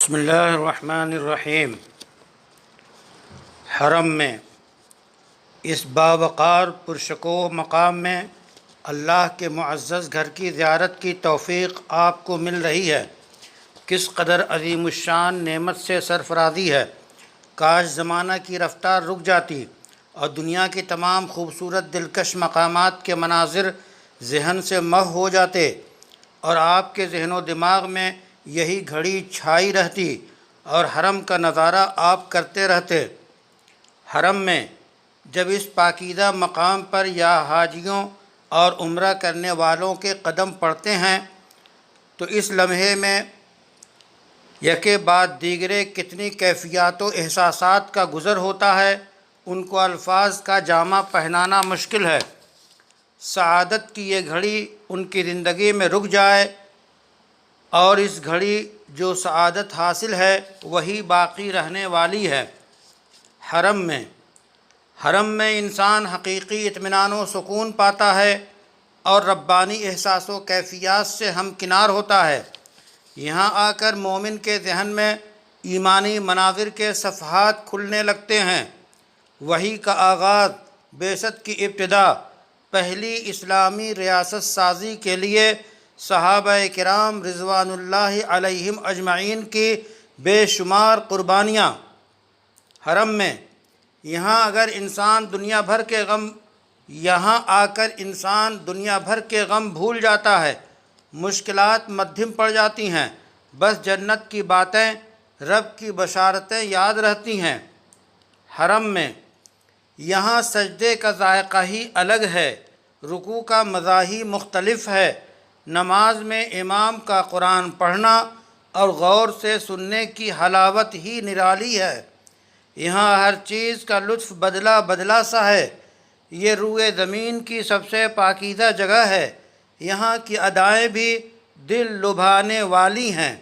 بسم اللہ الرحمن الرحیم۔ حرم میں اس باوقار پرشکوہ مقام میں اللہ کے معزز گھر کی زیارت کی توفیق آپ کو مل رہی ہے۔ کس قدر عظیم الشان نعمت سے سرفرازی ہے۔ کاش زمانہ کی رفتار رک جاتی اور دنیا کی تمام خوبصورت دلکش مقامات کے مناظر ذہن سے محو ہو جاتے اور آپ کے ذہن و دماغ میں یہی گھڑی چھائی رہتی اور حرم کا نظارہ آپ کرتے رہتے۔ حرم میں جب اس پاکیزہ مقام پر یا حاجیوں اور عمرہ کرنے والوں کے قدم پڑتے ہیں تو اس لمحے میں یکے بعد دیگرے کتنی کیفیات و احساسات کا گزر ہوتا ہے، ان کو الفاظ کا جامہ پہنانا مشکل ہے۔ سعادت کی یہ گھڑی ان کی زندگی میں رک جائے اور اس گھڑی جو سعادت حاصل ہے وہی باقی رہنے والی ہے۔ حرم میں انسان حقیقی اطمینان و سکون پاتا ہے اور ربانی احساس و کیفیات سے ہمکنار ہوتا ہے۔ یہاں آ کر مومن کے ذہن میں ایمانی مناظر کے صفحات کھلنے لگتے ہیں۔ وحی کا آغاز، بعثت کی ابتدا، پہلی اسلامی ریاست سازی کے لیے صحابہ کرام رضوان اللہ علیہم اجمعین کی بے شمار قربانیاں۔ حرم میں یہاں آ کر انسان دنیا بھر کے غم بھول جاتا ہے۔ مشکلات مدھم پڑ جاتی ہیں، بس جنت کی باتیں، رب کی بشارتیں یاد رہتی ہیں۔ حرم میں یہاں سجدے کا ذائقہ ہی الگ ہے، رکوع کا مزہ ہی مختلف ہے، نماز میں امام کا قرآن پڑھنا اور غور سے سننے کی حلاوت ہی نرالی ہے۔ یہاں ہر چیز کا لطف بدلا سا ہے۔ یہ روئے زمین کی سب سے پاکیزہ جگہ ہے۔ یہاں کی ادائیں بھی دل لبھانے والی ہیں۔